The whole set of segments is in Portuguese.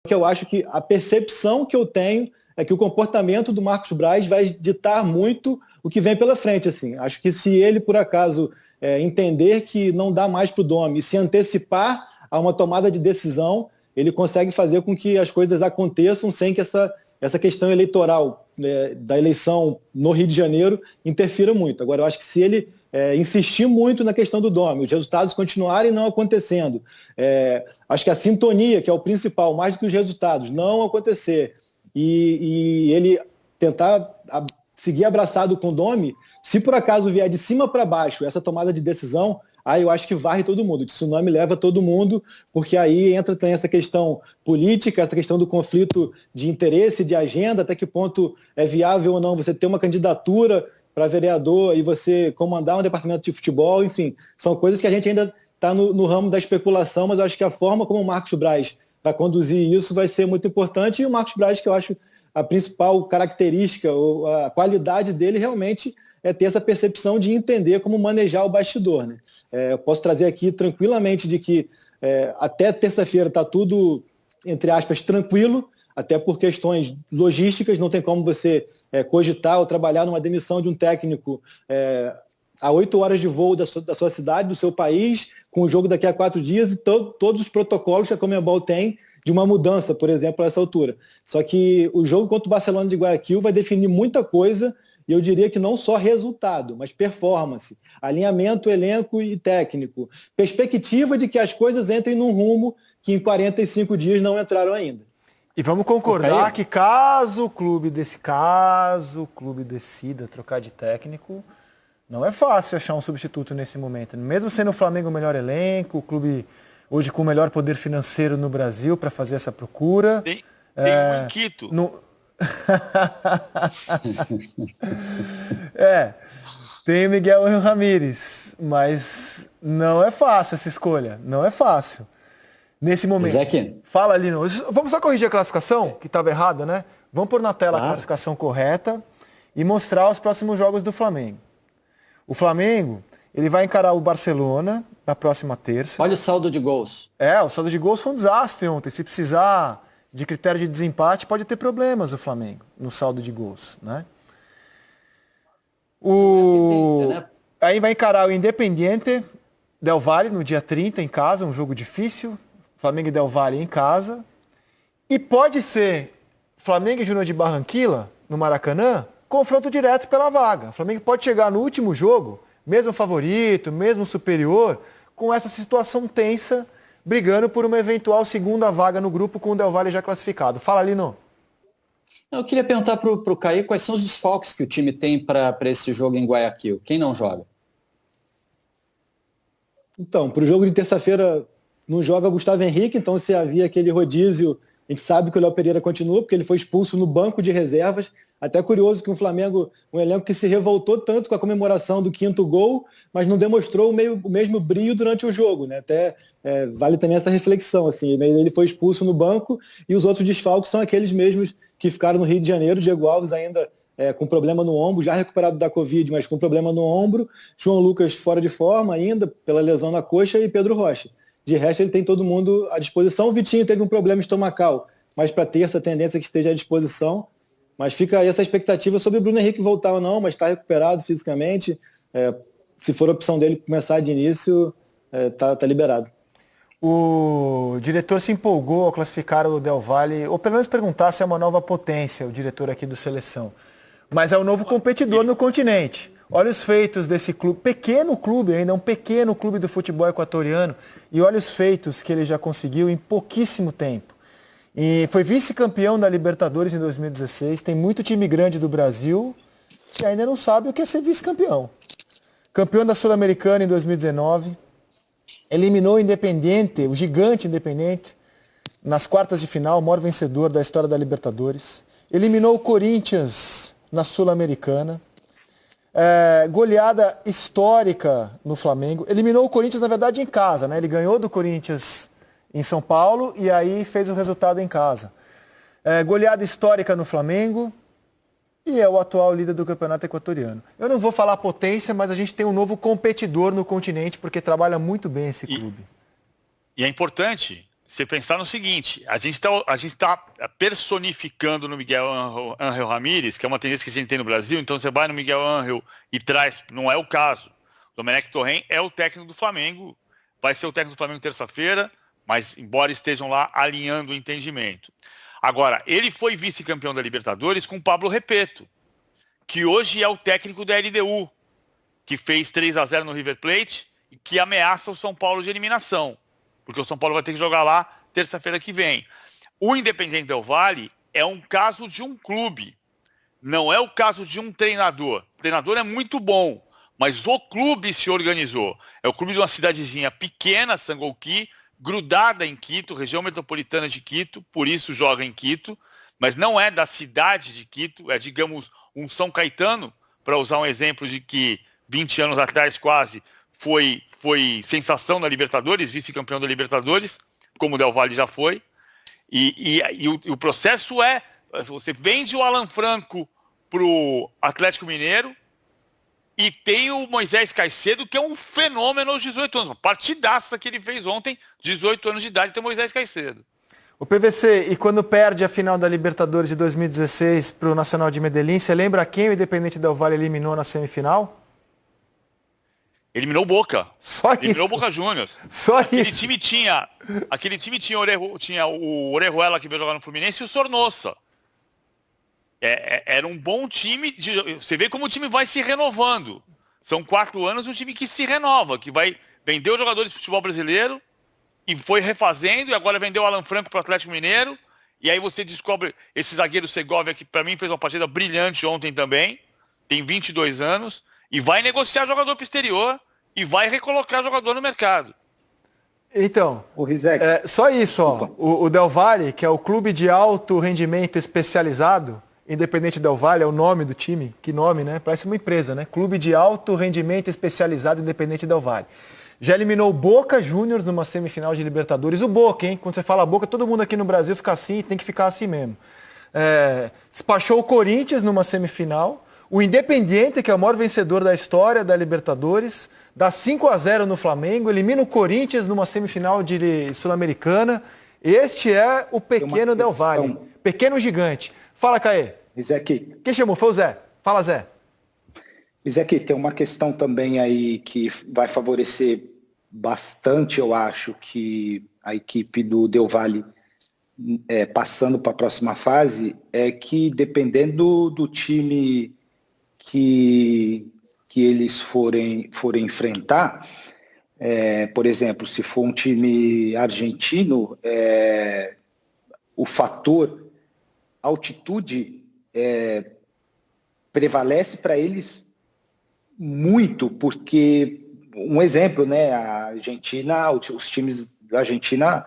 que eu acho que a percepção que eu tenho é que o comportamento do Marcos Braz vai ditar muito o que vem pela frente. Assim. Acho que se ele, por acaso, entender que não dá mais para o Domi e se antecipar a uma tomada de decisão, ele consegue fazer com que as coisas aconteçam sem que essa questão eleitoral, né, da eleição no Rio de Janeiro interfira muito. Agora, eu acho que se ele insistir muito na questão do Domi, os resultados continuarem não acontecendo, acho que a sintonia, que é o principal, mais do que os resultados, não acontecer, e ele tentar seguir abraçado com o Domi, se por acaso vier de cima para baixo essa tomada de decisão, aí eu acho que varre todo mundo, o tsunami leva todo mundo, porque aí entra também essa questão política, essa questão do conflito de interesse, de agenda, até que ponto é viável ou não você ter uma candidatura para vereador e você comandar um departamento de futebol, enfim, são coisas que a gente ainda está no ramo da especulação, mas eu acho que a forma como o Marcos Braz vai conduzir isso vai ser muito importante, e o Marcos Braz, que eu acho a principal característica, ou a qualidade dele realmente é ter essa percepção de entender como manejar o bastidor. Né? Eu posso trazer aqui tranquilamente de que até terça-feira está tudo, entre aspas, tranquilo, até por questões logísticas, não tem como você cogitar ou trabalhar numa demissão de um técnico a 8 horas de voo da sua cidade, do seu país, com o jogo daqui a 4 dias e todos os protocolos que a Conmebol tem de uma mudança, por exemplo, a essa altura. Só que o jogo contra o Barcelona de Guayaquil vai definir muita coisa, e eu diria que não só resultado, mas performance, alinhamento, elenco e técnico. Perspectiva de que as coisas entrem num rumo que em 45 dias não entraram ainda. E vamos concordar que caso o clube decida trocar de técnico, não é fácil achar um substituto nesse momento. Mesmo sendo o Flamengo o melhor elenco, o clube hoje com o melhor poder financeiro no Brasil para fazer essa procura. Tem um em Quito. Tem o Miguel Ramírez, mas não é fácil essa escolha, não é fácil. Nesse momento. Fala, Lino. Vamos só corrigir a classificação, que estava errada, né? Vamos pôr na tela a classificação correta e mostrar os próximos jogos do Flamengo. O Flamengo, ele vai encarar o Barcelona na próxima terça. Olha o saldo de gols. O saldo de gols foi um desastre ontem. Se precisar de critério de desempate, pode ter problemas o Flamengo no saldo de gols, né? Aí vai encarar o Independiente Del Valle no dia 30 em casa, um jogo difícil. Flamengo e Del Valle em casa. E pode ser Flamengo e Júnior de Barranquilla no Maracanã, confronto direto pela vaga. O Flamengo pode chegar no último jogo, mesmo favorito, mesmo superior, com essa situação tensa, brigando por uma eventual segunda vaga no grupo com o Del Valle já classificado. Fala, Lino. Eu queria perguntar para o Caí quais são os desfalques que o time tem para esse jogo em Guayaquil. Quem não joga? Então, para o jogo de terça-feira não joga Gustavo Henrique, então se havia aquele rodízio, a gente sabe que o Léo Pereira continua, porque ele foi expulso no banco de reservas. Até curioso que o Flamengo, um elenco que se revoltou tanto com a comemoração do 5º gol, mas não demonstrou o mesmo brio durante o jogo, né? Até vale também essa reflexão, assim, ele foi expulso no banco e os outros desfalques são aqueles mesmos que ficaram no Rio de Janeiro. Diego Alves ainda com problema no ombro, já recuperado da Covid, mas com problema no ombro. João Lucas fora de forma ainda, pela lesão na coxa, e Pedro Rocha. De resto, ele tem todo mundo à disposição. O Vitinho teve um problema estomacal, mas para terça a tendência é que esteja à disposição. Mas fica aí essa expectativa sobre o Bruno Henrique voltar ou não, mas está recuperado fisicamente. Se for a opção dele começar de início, tá liberado. O diretor se empolgou ao classificar o Del Valle, ou pelo menos perguntar se é uma nova potência, o diretor aqui do Seleção. Mas é um novo competidor no continente. Olha os feitos desse clube, pequeno clube ainda, um pequeno clube do futebol equatoriano, e olha os feitos que ele já conseguiu em pouquíssimo tempo. E foi vice-campeão da Libertadores em 2016, tem muito time grande do Brasil que ainda não sabe o que é ser vice-campeão. Campeão da Sul-Americana em 2019, eliminou o Independiente, o gigante Independiente, nas quartas de final, o maior vencedor da história da Libertadores. Eliminou o Corinthians na Sul-Americana. Goleada histórica no Flamengo. Eliminou o Corinthians, na verdade, em casa, né? Ele ganhou do Corinthians em São Paulo e aí fez o resultado em casa. Goleada histórica no Flamengo e é o atual líder do campeonato equatoriano. Eu não vou falar potência, mas a gente tem um novo competidor no continente porque trabalha muito bem esse clube. E é importante, você pensar no seguinte, a gente tá personificando no Miguel Ángel Ramírez, que é uma tendência que a gente tem no Brasil, então você vai no Miguel Ángel e traz, não é o caso. O Domenech Torrent é o técnico do Flamengo, vai ser o técnico do Flamengo terça-feira, mas embora estejam lá alinhando o entendimento. Agora, ele foi vice-campeão da Libertadores com o Pablo Repetto, que hoje é o técnico da LDU, que fez 3-0 no River Plate e que ameaça o São Paulo de eliminação, porque o São Paulo vai ter que jogar lá terça-feira que vem. O Independiente Del Valle é um caso de um clube, não é o caso de um treinador. O treinador é muito bom, mas o clube se organizou. É o clube de uma cidadezinha pequena, Sangolquí, grudada em Quito, região metropolitana de Quito, por isso joga em Quito, mas não é da cidade de Quito, é, digamos, um São Caetano, para usar um exemplo de que 20 anos atrás quase foi sensação da Libertadores, vice-campeão da Libertadores, como o Del Valle já foi, e o processo é, você vende o Alan Franco para o Atlético Mineiro, e tem o Moisés Caicedo, que é um fenômeno aos 18 anos. Uma partidaça que ele fez ontem, 18 anos de idade, tem o Moisés Caicedo. O PVC, e quando perde a final da Libertadores de 2016 para o Nacional de Medellín, você lembra quem o Independente Del Valle eliminou na semifinal? Eliminou o Boca. Só isso? Eliminou o Boca Juniors. Só aquele isso? Aquele time tinha o Orejuela, que veio jogar no Fluminense, e o Sornosa. Era um bom time. Você vê como o time vai se renovando. São 4 anos, um time que se renova, que vai vender os jogadores de futebol brasileiro e foi refazendo, e agora vendeu o Alan Franco para o Atlético Mineiro. E aí você descobre esse zagueiro Segovia, que para mim fez uma partida brilhante ontem também, tem 22 anos, e vai negociar jogador para o exterior e vai recolocar jogador no mercado. Então, O Rizek. Só isso, ó. O Del Valle, que é o clube de alto rendimento especializado, Independente Del Valle é o nome do time. Que nome, né? Parece uma empresa, né? Clube de alto rendimento especializado Independente Del Valle. Já eliminou o Boca Juniors numa semifinal de Libertadores. O Boca, hein? Quando você fala Boca, todo mundo aqui no Brasil fica assim e tem que ficar assim mesmo. Despachou o Corinthians numa semifinal. O Independiente, que é o maior vencedor da história da Libertadores, dá 5-0 no Flamengo, elimina o Corinthians numa semifinal de Sul-Americana. Este é o pequeno Del Valle. Pequeno gigante. Fala, Caê. Rizek. Quem chamou? Foi o Zé. Fala, Zé. Rizek, tem uma questão também aí que vai favorecer bastante, eu acho, que a equipe do Del Valle passando para a próxima fase, é que dependendo do time que eles forem enfrentar, por exemplo, se for um time argentino, o fator altitude prevalece para eles muito, porque, um exemplo, né, a Argentina, os times da Argentina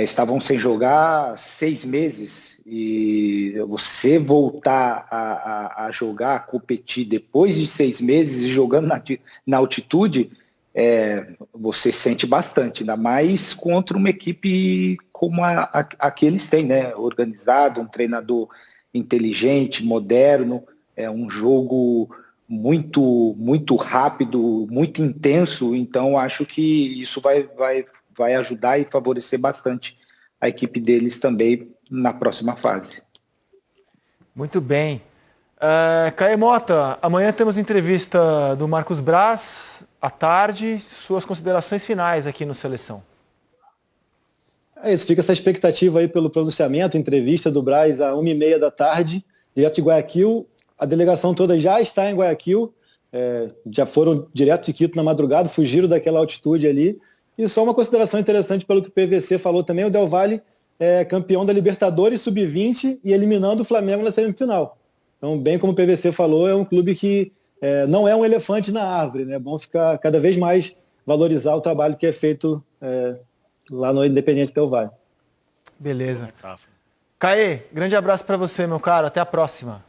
estavam sem jogar 6 meses, e você voltar a jogar, a competir depois de 6 meses e jogando na altitude, você sente bastante, ainda mais contra uma equipe como a que eles têm, né? Organizado, um treinador inteligente, moderno, um jogo muito, muito rápido, muito intenso. Então acho que isso vai ajudar e favorecer bastante a equipe deles também na próxima fase. Muito bem. Caê Mota, amanhã temos entrevista do Marcos Braz, à tarde, suas considerações finais aqui no Seleção. É isso, fica essa expectativa aí pelo pronunciamento, entrevista do Braz às 1h30 da tarde, direto de Guayaquil. A delegação toda já está em Guayaquil, já foram direto de Quito na madrugada, fugiram daquela altitude ali. E só uma consideração interessante pelo que o PVC falou também, o Del Valle é campeão da Libertadores Sub-20 e eliminando o Flamengo na semifinal. Então, bem como o PVC falou, é um clube que não é um elefante na árvore, né? É bom ficar cada vez mais valorizar o trabalho que é feito lá no Independente Del Valle. Beleza. Caê, grande abraço para você, meu caro. Até a próxima.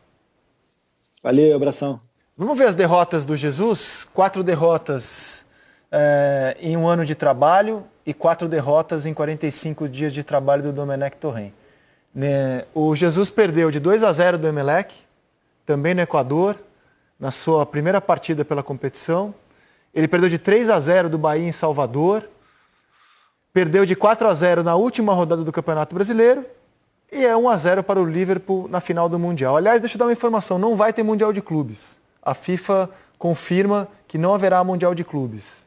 Valeu, abração. Vamos ver as derrotas do Jesus? 4 derrotas em um ano de trabalho e 4 derrotas em 45 dias de trabalho do Domenech Torrent. O Jesus perdeu de 2-0 do Emelec, também no Equador, na sua primeira partida pela competição. Ele perdeu de 3-0 do Bahia em Salvador. perdeu de 4-0 na última rodada do Campeonato Brasileiro e é 1-0 para o Liverpool na final do Mundial. Aliás, deixa eu dar uma informação, não vai ter Mundial de Clubes. A FIFA confirma que não haverá Mundial de Clubes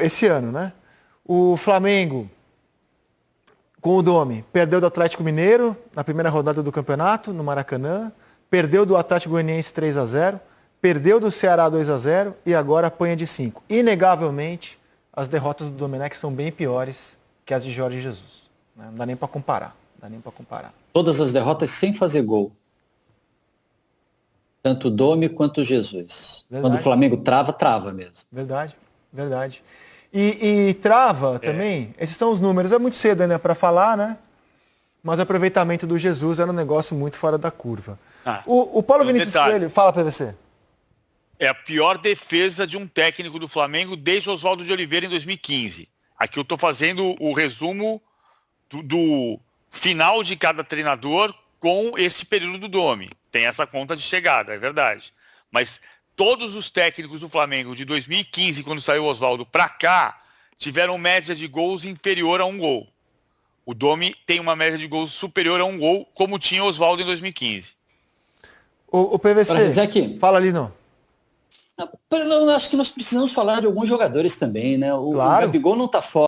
esse ano, né? O Flamengo, com o Domi, perdeu do Atlético Mineiro na primeira rodada do campeonato, no Maracanã, perdeu do Atlético Goianiense 3-0, perdeu do Ceará 2-0 e agora apanha de 5. Inegavelmente, as derrotas do Domenech são bem piores que as de Jorge Jesus. Não dá nem para comparar. Todas as derrotas sem fazer gol. Tanto o Domi quanto o Jesus. Verdade. Quando o Flamengo trava mesmo. Verdade. E trava também, esses são os números, é muito cedo ainda para falar, né? Mas o aproveitamento do Jesus era um negócio muito fora da curva. O Paulo Vinícius Coelho, fala PVC. É a pior defesa de um técnico do Flamengo desde Oswaldo de Oliveira em 2015. Aqui eu estou fazendo o resumo do final de cada treinador com esse período do Domi. Tem essa conta de chegada, é verdade. Mas todos os técnicos do Flamengo de 2015, quando saiu o Oswaldo para cá, tiveram média de gols inferior a 1 gol. O Domi tem uma média de gols superior a 1 gol, como tinha o Oswaldo em 2015. O PVC, fala ali, não. Eu acho que nós precisamos falar de alguns jogadores também, né? O Claro. Gabigol não está fora